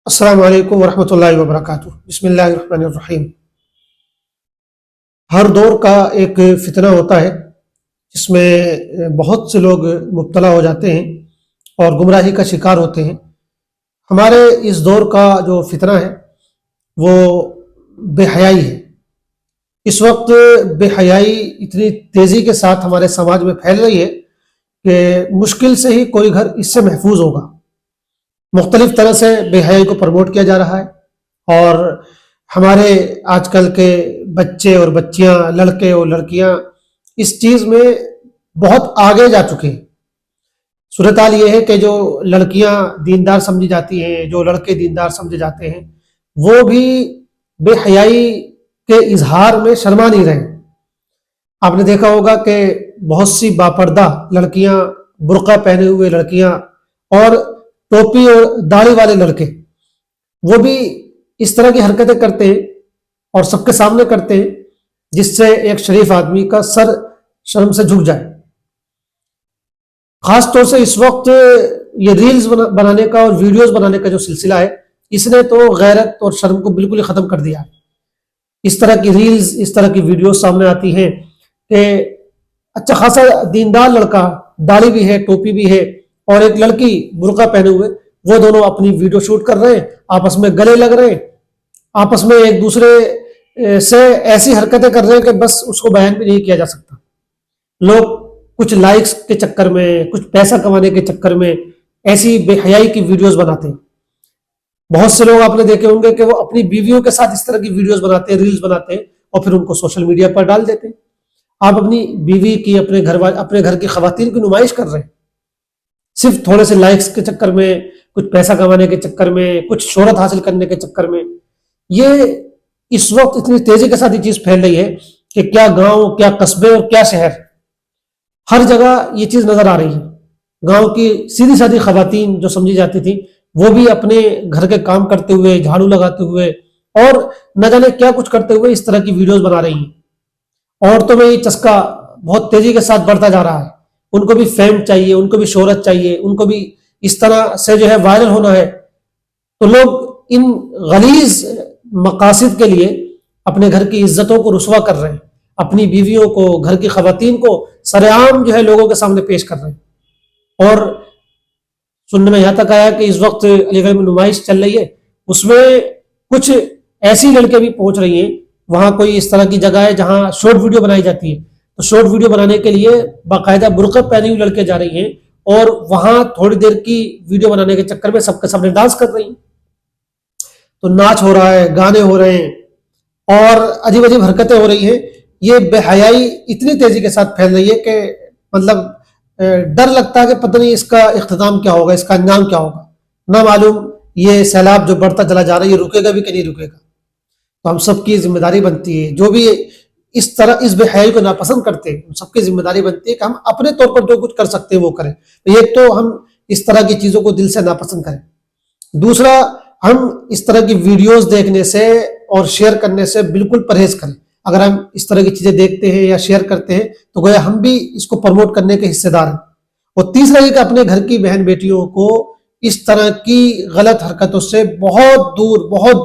السلام علیکم ورحمۃ اللہ وبرکاتہ۔ بسم اللہ الرحمن الرحیم۔ ہر دور کا ایک فتنہ ہوتا ہے جس میں بہت سے لوگ مبتلا ہو جاتے ہیں اور گمراہی کا شکار ہوتے ہیں۔ ہمارے اس دور کا جو فتنہ ہے وہ بے حیائی ہے۔ اس وقت بے حیائی اتنی تیزی کے ساتھ ہمارے سماج میں پھیل رہی ہے کہ مشکل سے ہی کوئی گھر اس سے محفوظ ہوگا۔ مختلف طرح سے بے حیائی کو پروموٹ کیا جا رہا ہے اور ہمارے آج کل کے بچے اور بچیاں، لڑکے اور لڑکیاں اس چیز میں بہت آگے جا چکے ہیں۔ صورتحال یہ ہے کہ جو لڑکیاں دیندار سمجھی جاتی ہیں، جو لڑکے دیندار سمجھے جاتے ہیں، وہ بھی بے حیائی کے اظہار میں شرما نہیں رہے۔ آپ نے دیکھا ہوگا کہ بہت سی باپردہ لڑکیاں، برقع پہنے ہوئے لڑکیاں اور ٹوپی اور داڑھی والے لڑکے، وہ بھی اس طرح کی حرکتیں کرتے ہیں اور سب کے سامنے کرتے ہیں جس سے ایک شریف آدمی کا سر شرم سے جھک جائے۔ خاص طور سے اس وقت یہ ریلز بنانے کا اور ویڈیوز بنانے کا جو سلسلہ ہے، اس نے تو غیرت اور شرم کو بالکل ہی ختم کر دیا ہے۔ اس طرح کی ریلز، اس طرح کی ویڈیوز سامنے آتی ہیں کہ اچھا خاصا دیندار لڑکا، داڑھی بھی ہے، ٹوپی بھی ہے، اور ایک لڑکی برقع پہنے ہوئے، وہ دونوں اپنی ویڈیو شوٹ کر رہے ہیں، آپس میں گلے لگ رہے ہیں، آپس میں ایک دوسرے سے ایسی حرکتیں کر رہے ہیں کہ بس اس کو بیان بھی نہیں کیا جا سکتا۔ لوگ کچھ لائکس کے چکر میں، کچھ پیسہ کمانے کے چکر میں ایسی بے حیائی کی ویڈیوز بناتے ہیں۔ بہت سے لوگ آپ نے دیکھے ہوں گے کہ وہ اپنی بیویوں کے ساتھ اس طرح کی ویڈیوز بناتے ہیں، ریلز بناتے ہیں اور پھر ان کو سوشل میڈیا پر ڈال دیتے ہیں۔ آپ اپنی بیوی کی، اپنے گھر کی خواتین کی نمائش کر رہے ہیں، صرف تھوڑے سے لائکس کے چکر میں، کچھ پیسہ کمانے کے چکر میں، کچھ شہرت حاصل کرنے کے چکر میں۔ یہ اس وقت اتنی تیزی کے ساتھ یہ چیز پھیل رہی ہے کہ کیا گاؤں، کیا قصبے اور کیا شہر، ہر جگہ یہ چیز نظر آ رہی ہے۔ گاؤں کی سیدھی سادھی خواتین جو سمجھی جاتی تھی، وہ بھی اپنے گھر کے کام کرتے ہوئے، جھاڑو لگاتے ہوئے اور نہ جانے کیا کچھ کرتے ہوئے اس طرح کی ویڈیوز بنا رہی ہیں۔ عورتوں میں یہ چسکا بہت تیزی کے ساتھ بڑھتا جا رہا ہے۔ ان کو بھی فیم چاہیے، ان کو بھی شہرت چاہیے، ان کو بھی اس طرح سے جو ہے وائرل ہونا ہے۔ تو لوگ ان غلیظ مقاصد کے لیے اپنے گھر کی عزتوں کو رسوا کر رہے ہیں، اپنی بیویوں کو، گھر کی خواتین کو سر عام جو ہے لوگوں کے سامنے پیش کر رہے ہیں۔ اور سننے میں یہاں تک آیا کہ اس وقت علی گڑھ میں نمائش چل رہی ہے، اس میں کچھ ایسی لڑکیاں بھی پہنچ رہی ہیں، وہاں کوئی اس طرح کی جگہ ہے جہاں شارٹ ویڈیو بنائی جاتی ہے، تو شارٹ ویڈیو بنانے کے لیے باقاعدہ برقع پہنی ہوئی لڑکیاں جا رہی ہیں اور وہاں تھوڑی دیر کی ویڈیو بنانے کے چکر میں سب کے سامنے ڈانس کر رہی ہیں۔ تو ناچ ہو رہا ہے، گانے ہو رہے ہیں اور عجیب عجیب حرکتیں ہو رہی ہیں۔ یہ بے حیائی اتنی تیزی کے ساتھ پھیل رہی ہے کہ مطلب ڈر لگتا ہے کہ پتہ نہیں اس کا اختتام کیا ہوگا، اس کا انجام کیا ہوگا، نہ معلوم۔ یہ سیلاب جو بڑھتا چلا جا رہا ہے، یہ رکے گا بھی کہ نہیں رکے گا۔ تو ہم سب کی ذمہ داری بنتی ہے، جو بھی اس طرح اس بے حیائی کو ناپسند کرتے ہیں، سب کی ذمہ داری بنتی ہے کہ ہم اپنے طور پر جو کچھ کر سکتے ہیں وہ کریں۔ ایک تو ہم اس طرح کی چیزوں کو دل سے ناپسند کریں، دوسرا ہم اس طرح کی ویڈیوز دیکھنے سے اور شیئر کرنے سے بالکل پرہیز کریں۔ اگر ہم اس طرح کی چیزیں دیکھتے ہیں یا شیئر کرتے ہیں تو گویا ہم بھی اس کو پروموٹ کرنے کے حصے دار ہیں۔ اور تیسرا یہ کہ اپنے گھر کی بہن بیٹیوں کو اس طرح کی غلط حرکتوں سے بہت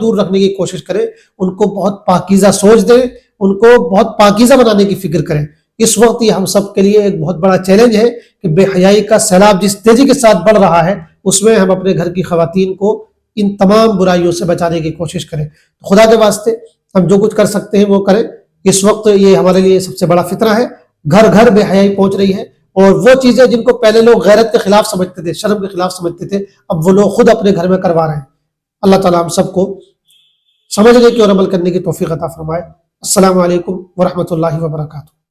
دور رکھنے کی کوشش کریں، ان کو بہت پاکیزہ سوچ دیں، ان کو بہت پاکیزہ بنانے کی فکر کریں۔ اس وقت یہ ہم سب کے لیے ایک بہت بڑا چیلنج ہے کہ بے حیائی کا سیلاب جس تیزی کے ساتھ بڑھ رہا ہے، اس میں ہم اپنے گھر کی خواتین کو ان تمام برائیوں سے بچانے کی کوشش کریں۔ خدا کے واسطے ہم جو کچھ کر سکتے ہیں وہ کریں۔ اس وقت یہ ہمارے لیے سب سے بڑا فتنہ ہے، گھر گھر بے حیائی پہنچ رہی ہے، اور وہ چیزیں جن کو پہلے لوگ غیرت کے خلاف سمجھتے تھے، شرم کے خلاف سمجھتے تھے، اب وہ لوگ خود اپنے گھر میں کروا رہے ہیں۔ اللہ تعالیٰ ہم سب کو سمجھنے کی اور عمل کرنے کی توفیق عطا فرمائے۔ السلام علیکم ورحمۃ اللہ وبرکاتہ۔